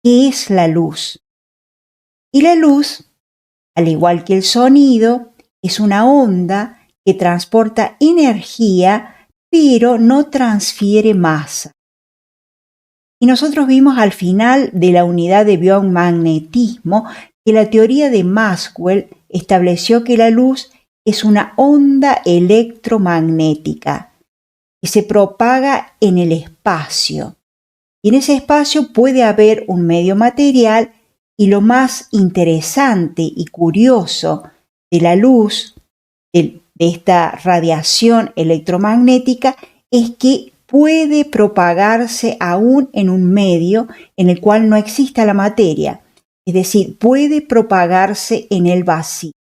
¿qué es la luz? Y la luz, al igual que el sonido, es una onda que transporta energía, pero no transfiere masa. Y nosotros vimos al final de la unidad de biomagnetismo que la teoría de Maxwell estableció que la luz es una onda electromagnética que se propaga en el espacio. Y en ese espacio puede haber un medio material, y lo más interesante y curioso de la luz, de esta radiación electromagnética, es que puede propagarse aún en un medio en el cual no exista la materia, es decir, puede propagarse en el vacío.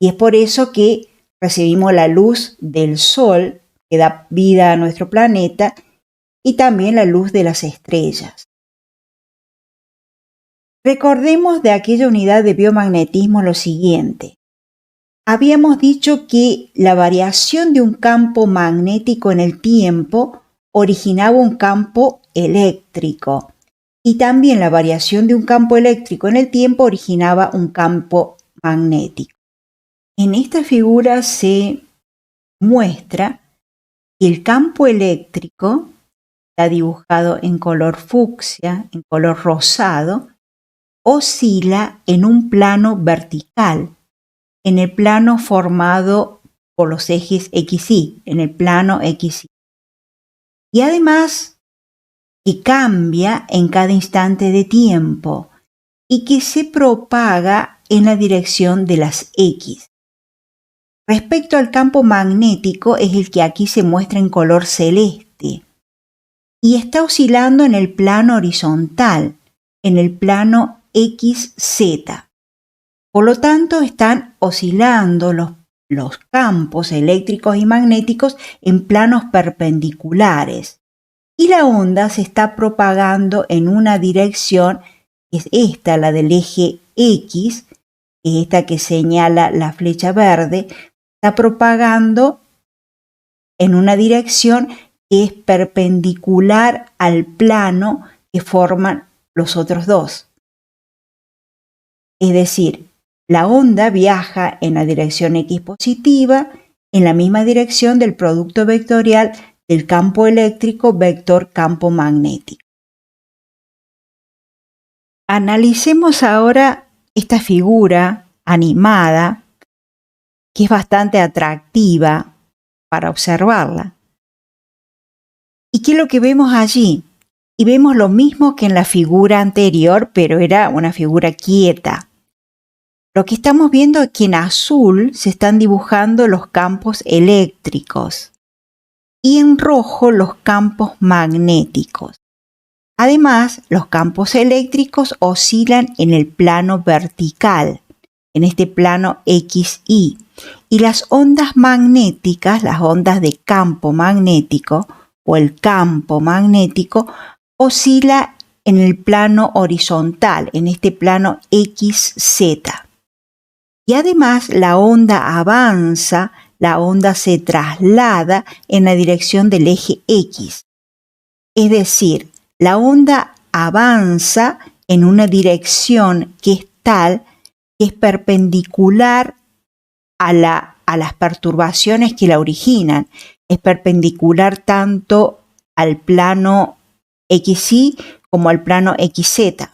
Y es por eso que recibimos la luz del sol, que da vida a nuestro planeta, y también la luz de las estrellas. Recordemos de aquella unidad de biomagnetismo lo siguiente. Habíamos dicho que la variación de un campo magnético en el tiempo originaba un campo eléctrico, y también la variación de un campo eléctrico en el tiempo originaba un campo magnético. En esta figura se muestra que el campo eléctrico está dibujado en color fucsia, en color rosado, oscila en un plano vertical, en el plano formado por los ejes XY, en el plano XY. Y además que cambia en cada instante de tiempo y que se propaga en la dirección de las X. Respecto al campo magnético, es el que aquí se muestra en color celeste y está oscilando en el plano horizontal, en el plano XZ. Por lo tanto, están oscilando los campos eléctricos y magnéticos en planos perpendiculares, y la onda se está propagando en una dirección, que es esta, la del eje X, que es esta que señala la flecha verde, está propagando en una dirección que es perpendicular al plano que forman los otros dos. Es decir, la onda viaja en la dirección X positiva, en la misma dirección del producto vectorial del campo eléctrico vector campo magnético. Analicemos ahora esta figura animada, que es bastante atractiva para observarla. ¿Y qué es lo que vemos allí? Y vemos lo mismo que en la figura anterior, pero era una figura quieta. Lo que estamos viendo es que en azul se están dibujando los campos eléctricos y en rojo los campos magnéticos. Además, los campos eléctricos oscilan en el plano vertical, en este plano XY, y las ondas magnéticas, las ondas de campo magnético o el campo magnético, oscila en el plano horizontal, en este plano XZ. Y además la onda avanza, la onda se traslada en la dirección del eje X. Es decir, la onda avanza en una dirección que es tal que es perpendicular a las perturbaciones que la originan. Es perpendicular tanto al plano XY como al plano XZ.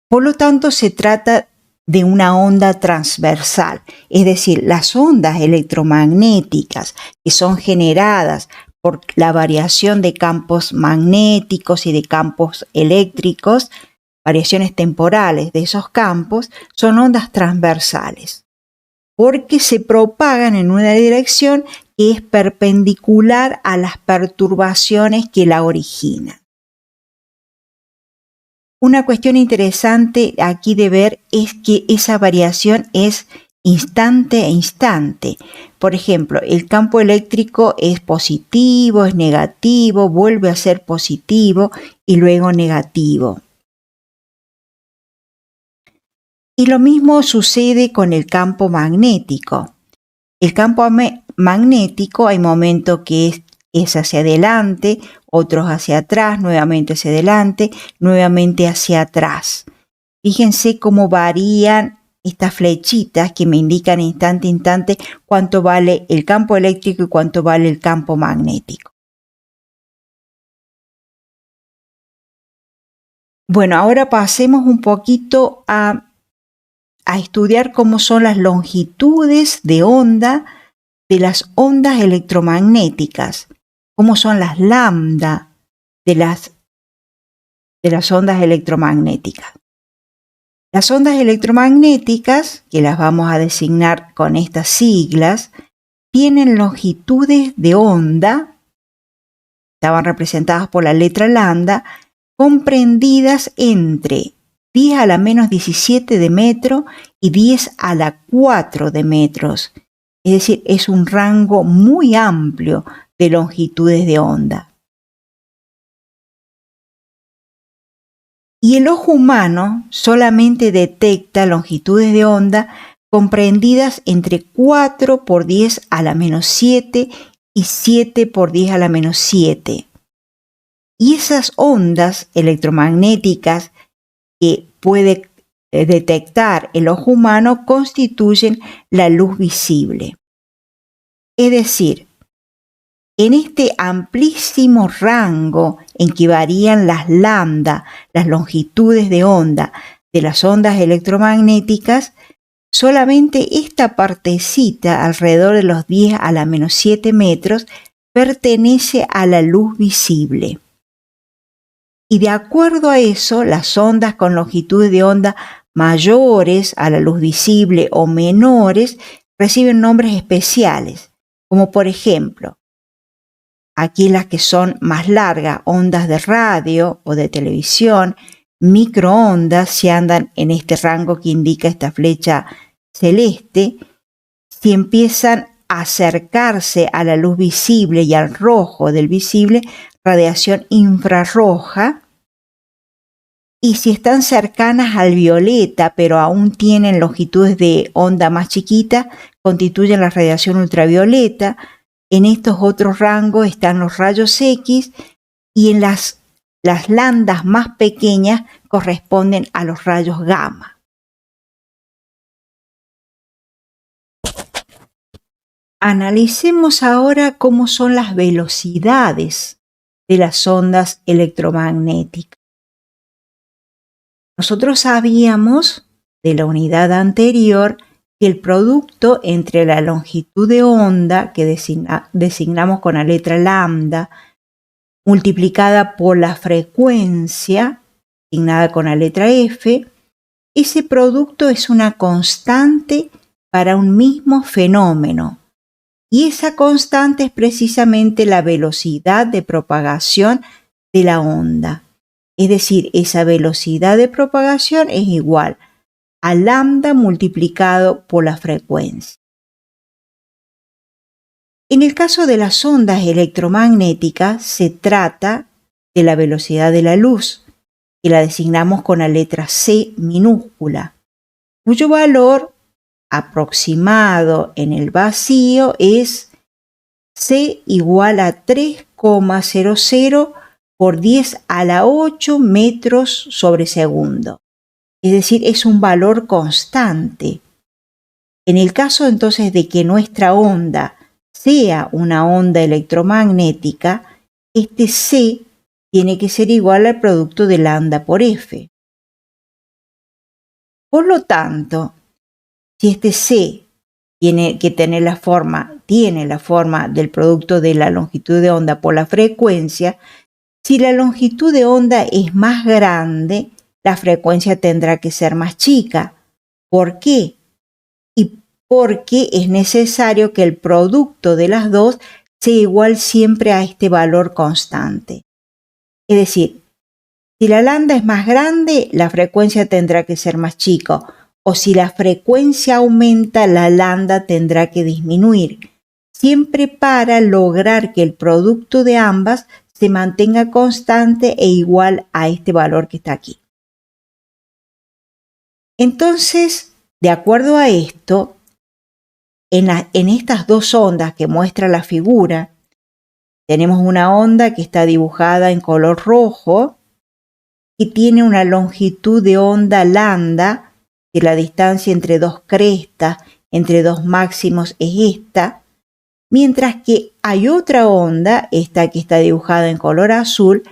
Por lo tanto, se trata de una onda transversal, es decir, las ondas electromagnéticas que son generadas por la variación de campos magnéticos y de campos eléctricos, variaciones temporales de esos campos, son ondas transversales, porque se propagan en una dirección que es perpendicular a las perturbaciones que la originan. Una cuestión interesante aquí de ver es que esa variación es instante a instante. Por ejemplo, el campo eléctrico es positivo, es negativo, vuelve a ser positivo y luego negativo. Y lo mismo sucede con el campo magnético. El campo magnético hay momentos que es es hacia adelante, otros hacia atrás, nuevamente hacia adelante, nuevamente hacia atrás. Fíjense cómo varían estas flechitas que me indican instante a instante cuánto vale el campo eléctrico y cuánto vale el campo magnético. Bueno, ahora pasemos un poquito a estudiar cómo son las longitudes de onda de las ondas electromagnéticas, cómo son las lambda de las ondas electromagnéticas. Las ondas electromagnéticas, que las vamos a designar con estas siglas, tienen longitudes de onda, estaban representadas por la letra lambda, comprendidas entre 10 a la menos 17 de metro y 10 a la 4 de metros. Es decir, es un rango muy amplio de longitudes de onda. Y el ojo humano solamente detecta longitudes de onda comprendidas entre 4 por 10 a la menos 7 y 7 por 10 a la menos 7. Y esas ondas electromagnéticas que puede detectar el ojo humano constituyen la luz visible. Es decir, en este amplísimo rango en que varían las lambda, las longitudes de onda de las ondas electromagnéticas, solamente esta partecita alrededor de los 10 a la menos 7 metros pertenece a la luz visible. Y de acuerdo a eso, las ondas con longitudes de onda mayores a la luz visible o menores reciben nombres especiales, como por ejemplo, aquí las que son más largas, ondas de radio o de televisión, microondas, si andan en este rango que indica esta flecha celeste, si empiezan a acercarse a la luz visible y al rojo del visible, radiación infrarroja, y si están cercanas al violeta pero aún tienen longitudes de onda más chiquitas, constituyen la radiación ultravioleta. En estos otros rangos están los rayos X y en las lambdas más pequeñas corresponden a los rayos gamma. Analicemos ahora cómo son las velocidades de las ondas electromagnéticas. Nosotros sabíamos de la unidad anterior que el producto entre la longitud de onda, que designamos con la letra lambda, multiplicada por la frecuencia, designada con la letra F, ese producto es una constante para un mismo fenómeno. Y esa constante es precisamente la velocidad de propagación de la onda. Es decir, esa velocidad de propagación es igual a lambda multiplicado por la frecuencia. En el caso de las ondas electromagnéticas se trata de la velocidad de la luz, que la designamos con la letra C minúscula, cuyo valor aproximado en el vacío es C igual a 3,00 por 10 a la 8 metros sobre segundo. Es decir, es un valor constante. En el caso entonces de que nuestra onda sea una onda electromagnética, este C tiene que ser igual al producto de lambda por F. Por lo tanto, si este C tiene la forma del producto de la longitud de onda por la frecuencia, si la longitud de onda es más grande, la frecuencia tendrá que ser más chica. ¿Por qué? Y porque es necesario que el producto de las dos sea igual siempre a este valor constante. Es decir, si la lambda es más grande, la frecuencia tendrá que ser más chica. O si la frecuencia aumenta, la lambda tendrá que disminuir, siempre para lograr que el producto de ambas se mantenga constante e igual a este valor que está aquí. Entonces, de acuerdo a esto, en estas dos ondas que muestra la figura, tenemos una onda que está dibujada en color rojo y tiene una longitud de onda lambda, que la distancia entre dos crestas, entre dos máximos es esta, mientras que hay otra onda, esta que está dibujada en color azul,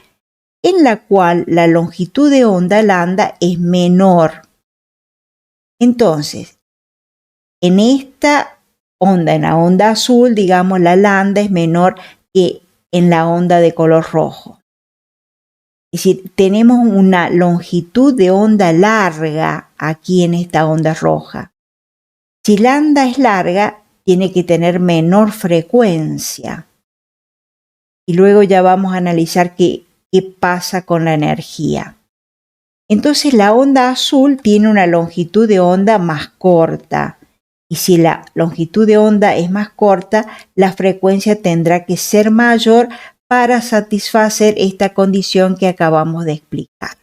en la cual la longitud de onda lambda es menor. Entonces, en esta onda, en la onda azul, digamos, la lambda es menor que en la onda de color rojo. Es decir, tenemos una longitud de onda larga aquí en esta onda roja. Si lambda es larga, tiene que tener menor frecuencia. Y luego ya vamos a analizar qué pasa con la energía. Entonces la onda azul tiene una longitud de onda más corta. Y si la longitud de onda es más corta, la frecuencia tendrá que ser mayor para satisfacer esta condición que acabamos de explicar.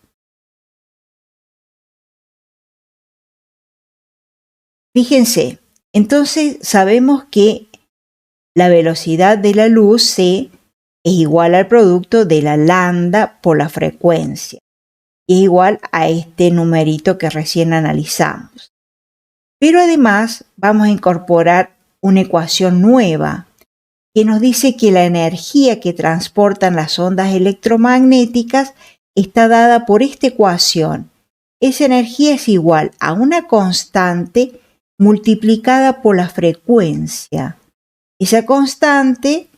Fíjense, entonces sabemos que la velocidad de la luz c es igual al producto de la lambda por la frecuencia. Es igual a este numerito que recién analizamos. Pero además vamos a incorporar una ecuación nueva que nos dice que la energía que transportan las ondas electromagnéticas está dada por esta ecuación. Esa energía es igual a una constante multiplicada por la frecuencia. Esa constante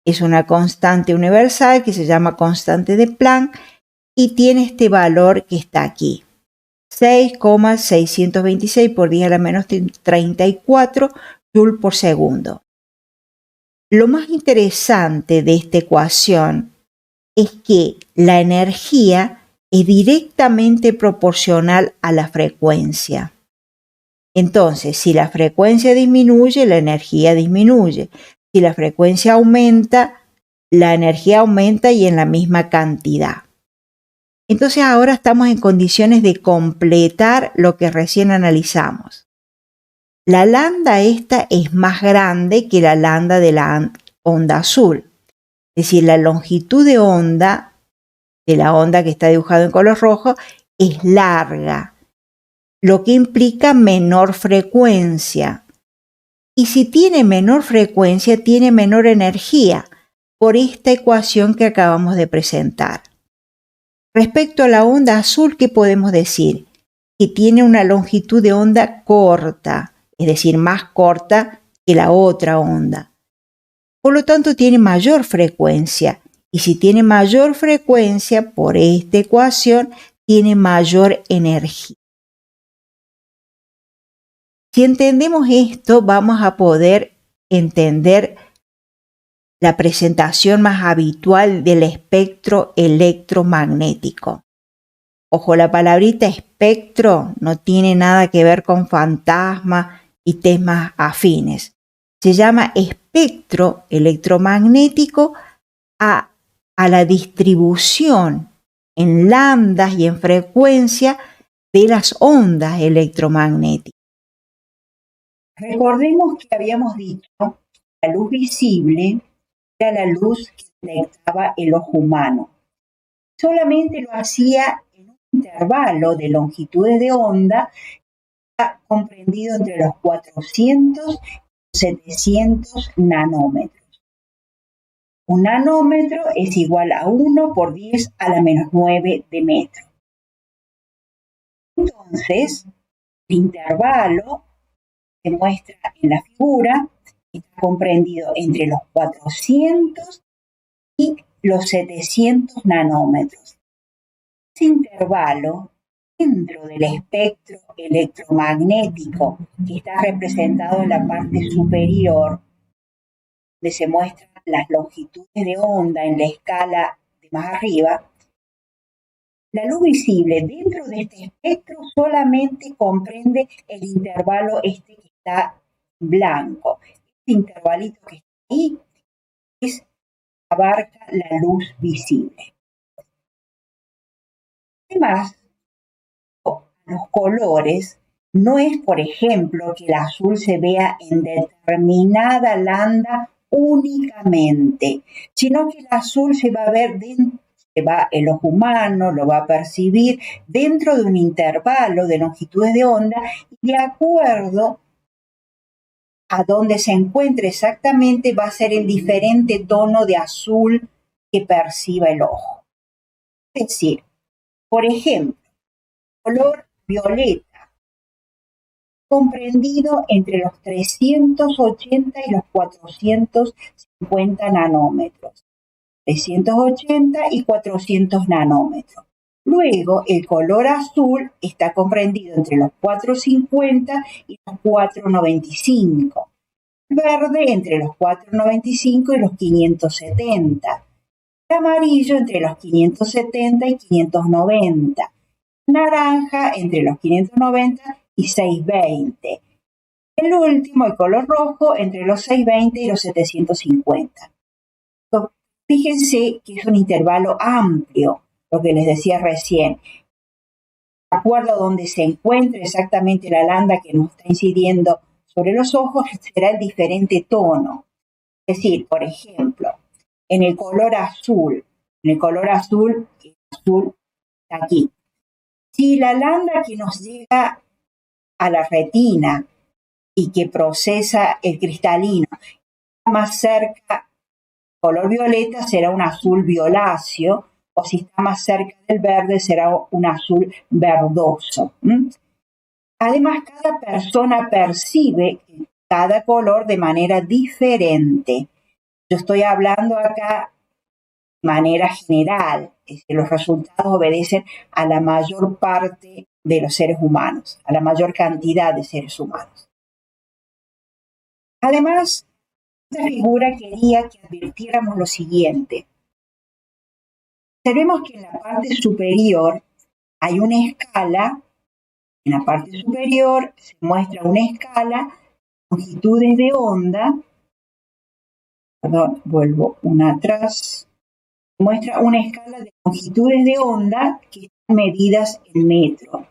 es una constante universal que se llama constante de Planck y tiene este valor que está aquí. 6,626 por 10 a la menos 34 Joule por segundo. Lo más interesante de esta ecuación es que la energía es directamente proporcional a la frecuencia. Entonces, si la frecuencia disminuye, la energía disminuye. Si la frecuencia aumenta, la energía aumenta y en la misma cantidad. Entonces ahora estamos en condiciones de completar lo que recién analizamos. La lambda esta es más grande que la lambda de la onda azul. Es decir, la longitud de onda de la onda que está dibujada en color rojo es larga, lo que implica menor frecuencia. Y si tiene menor frecuencia, tiene menor energía, por esta ecuación que acabamos de presentar. Respecto a la onda azul, ¿qué podemos decir? Que tiene una longitud de onda corta, es decir, más corta que la otra onda. Por lo tanto, tiene mayor frecuencia. Y si tiene mayor frecuencia, por esta ecuación, tiene mayor energía. Si entendemos esto, vamos a poder entender la presentación más habitual del espectro electromagnético. Ojo, la palabrita espectro no tiene nada que ver con fantasma y temas afines. Se llama espectro electromagnético a la distribución en lambdas y en frecuencia de las ondas electromagnéticas. Recordemos que habíamos dicho que la luz visible era la luz que detectaba el ojo humano. Solamente lo hacía en un intervalo de longitudes de onda comprendido entre los 400 y 700 nanómetros. Un nanómetro es igual a 1 por 10 a la menos 9 de metro. Entonces, el intervalo que muestra en la figura está comprendido entre los 400 y los 700 nanómetros. Ese intervalo dentro del espectro electromagnético que está representado en la parte superior, donde se muestran las longitudes de onda en la escala de más arriba, la luz visible dentro de este espectro solamente comprende el intervalo este que está en blanco. Este intervalito que está ahí abarca la luz visible. Además, los colores no es, por ejemplo, que el azul se vea en determinada lambda únicamente, sino que el azul se va a ver dentro, el ojo humano lo va a percibir dentro de un intervalo de longitudes de onda y de acuerdo a donde se encuentre exactamente va a ser el diferente tono de azul que perciba el ojo. Es decir, por ejemplo, color violeta, comprendido entre los 380 y los 450 nanómetros. 380 y 400 nanómetros. Luego, el color azul está comprendido entre los 450 y los 495. El verde entre los 495 y los 570. El amarillo entre los 570 y 590. Naranja entre los 590 y 620. El último, el color rojo, entre los 620 y los 750. Fíjense que es un intervalo amplio, lo que les decía recién. De acuerdo a donde se encuentre exactamente la lambda que nos está incidiendo sobre los ojos, será el diferente tono. Es decir, por ejemplo, en el color azul está aquí. Si la lambda que nos llega a la retina y que procesa el cristalino está más cerca, color violeta será un azul violáceo, o si está más cerca del verde será un azul verdoso. Además, cada persona percibe cada color de manera diferente. Yo estoy hablando acá de manera general, es que los resultados obedecen a la mayor parte de los seres humanos, a la mayor cantidad de seres humanos. Además, esta figura quería que advirtiéramos lo siguiente. Observemos que en la parte superior hay una escala. En la parte superior se muestra una escala de longitudes de onda. Perdón, vuelvo una atrás. Muestra una escala de longitudes de onda que están medidas en metro.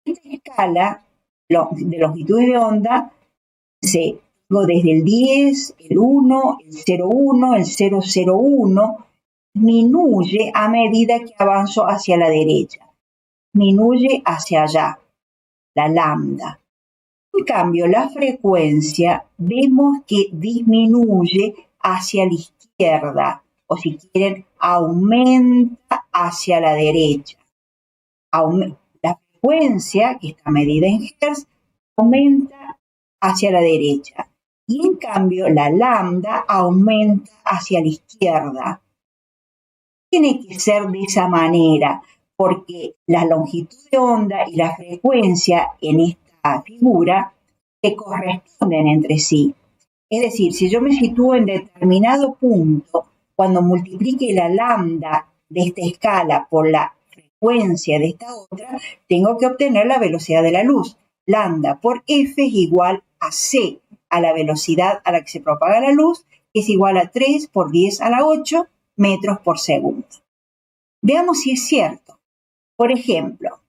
Esta escala de longitudes de onda se desde el 10, el 1, el 0,1, el 0,01, disminuye a medida que avanzo hacia la derecha. Disminuye hacia allá, la lambda. En cambio, la frecuencia vemos que disminuye hacia la izquierda, o si quieren, aumenta hacia la derecha. La frecuencia, que está medida en Hz, aumenta hacia la derecha. Y en cambio, la lambda aumenta hacia la izquierda. Tiene que ser de esa manera, porque la longitud de onda y la frecuencia en esta figura se corresponden entre sí. Es decir, si yo me sitúo en determinado punto, cuando multiplique la lambda de esta escala por la frecuencia de esta otra, tengo que obtener la velocidad de la luz. Lambda por F es igual a C, a la velocidad a la que se propaga la luz, que es igual a 3 por 10 a la 8 metros por segundo. Veamos si es cierto. Por ejemplo,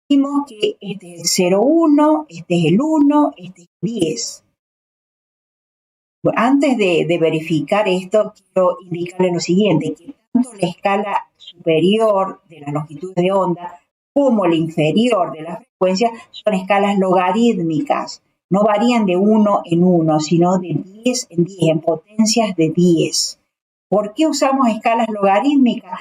vimos que este es el 0,1, este es el 1, este es el 10. Bueno, antes de verificar esto, quiero indicarle lo siguiente, que tanto la escala superior de las longitudes de onda como la inferior de la frecuencia son escalas logarítmicas. No varían de 1 en 1, sino de 10 en 10, en potencias de 10. ¿Por qué usamos escalas logarítmicas?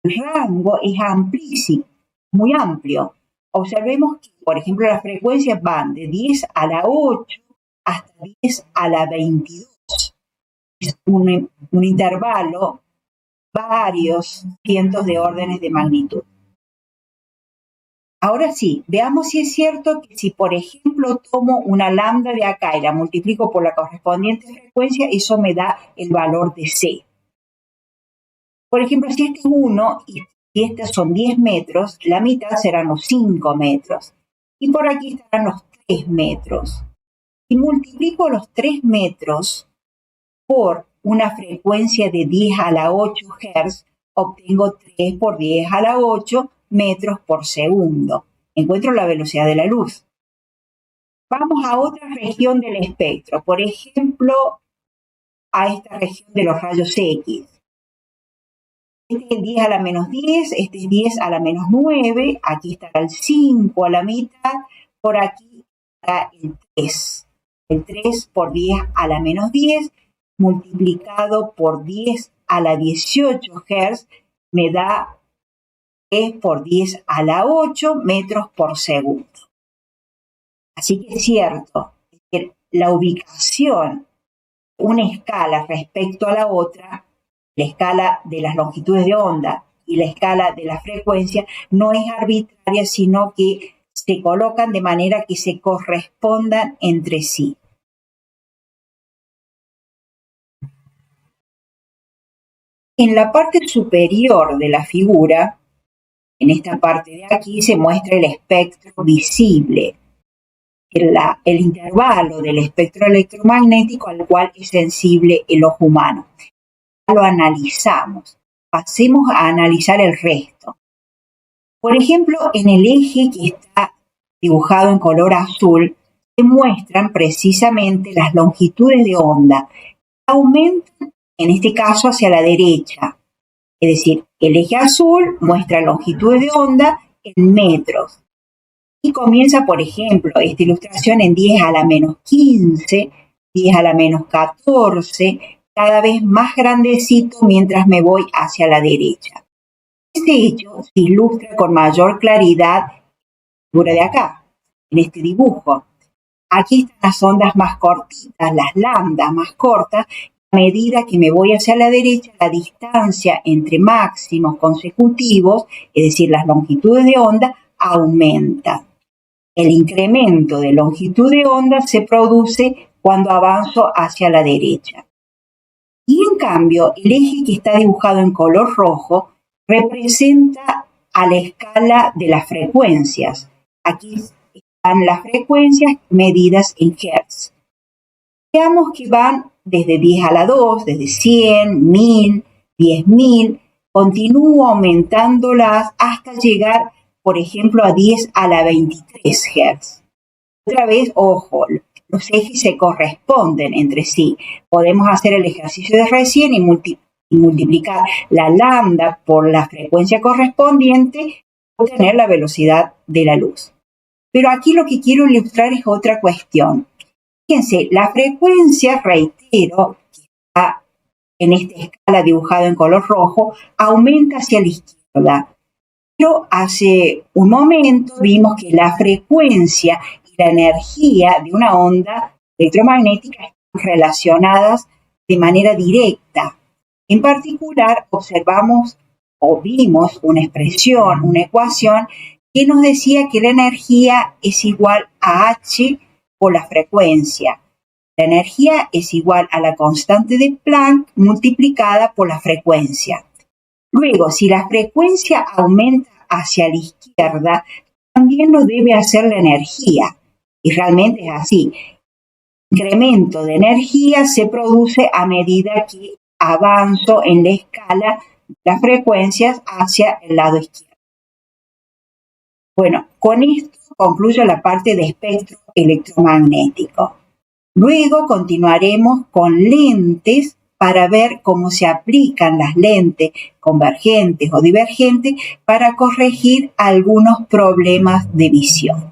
El rango es amplísimo, muy amplio. Observemos que, por ejemplo, las frecuencias van de 10 a la 8 hasta 10 a la 22. Es un intervalo, varios cientos de órdenes de magnitud. Ahora sí, veamos si es cierto que si, por ejemplo, tomo una lambda de acá y la multiplico por la correspondiente frecuencia, eso me da el valor de C. Por ejemplo, si este es 1 y si estos son 10 metros, la mitad serán los 5 metros. Y por aquí estarán los 3 metros. Si multiplico los 3 metros por una frecuencia de 10 a la 8 Hz, obtengo 3 por 10 a la 8 metros por segundo. Encuentro la velocidad de la luz. Vamos a otra región del espectro, por ejemplo, a esta región de los rayos X. Este es 10 a la menos 10, este es 10 a la menos 9, aquí está el 5 a la mitad, por aquí está el 3. El 3 por 10 a la menos 10 multiplicado por 10 a la 18 Hz me da 3 por 10 a la 8 metros por segundo. Así que es cierto que la ubicación, una escala respecto a la otra, la escala de las longitudes de onda y la escala de la frecuencia, no es arbitraria, sino que se colocan de manera que se correspondan entre sí. En la parte superior de la figura, en esta parte de aquí, se muestra el espectro visible, el intervalo del espectro electromagnético al cual es sensible el ojo humano. Lo analizamos. Pasemos a analizar el resto. Por ejemplo, en el eje que está dibujado en color azul, se muestran precisamente las longitudes de onda. Aumentan, en este caso, hacia la derecha. Es decir, el eje azul muestra longitudes de onda en metros. Y comienza, por ejemplo, esta ilustración en 10 a la menos 15, 10 a la menos 14, cada vez más grandecito mientras me voy hacia la derecha. Este hecho se ilustra con mayor claridad en la figura de acá, en este dibujo. Aquí están las ondas más cortitas, las lambdas más cortas. A medida que me voy hacia la derecha, la distancia entre máximos consecutivos, es decir, las longitudes de onda, aumenta. El incremento de longitud de onda se produce cuando avanzo hacia la derecha. Y en cambio, el eje que está dibujado en color rojo representa a la escala de las frecuencias. Aquí están las frecuencias medidas en Hertz. Veamos que van desde 10 a la 2, desde 100, 1000, 10.000, continúo aumentándolas hasta llegar, por ejemplo, a 10 a la 23 Hz. Otra vez, ojo, los ejes se corresponden entre sí. Podemos hacer el ejercicio de recién y multiplicar la lambda por la frecuencia correspondiente y obtener la velocidad de la luz. Pero aquí lo que quiero ilustrar es otra cuestión. Fíjense, la frecuencia, reitero, que está en esta escala dibujada en color rojo, aumenta hacia la izquierda. Pero hace un momento vimos que la frecuencia y la energía de una onda electromagnética están relacionadas de manera directa. En particular, observamos o vimos una expresión, una ecuación, que nos decía que la energía es igual a H por la frecuencia. La energía es igual a la constante de Planck multiplicada por la frecuencia. Luego, si la frecuencia aumenta hacia la izquierda, también lo debe hacer la energía. Y realmente es así. El incremento de energía se produce a medida que avanzo en la escala de las frecuencias hacia el lado izquierdo. Bueno, con esto concluyo la parte de espectro electromagnético. Luego continuaremos con lentes para ver cómo se aplican las lentes convergentes o divergentes para corregir algunos problemas de visión.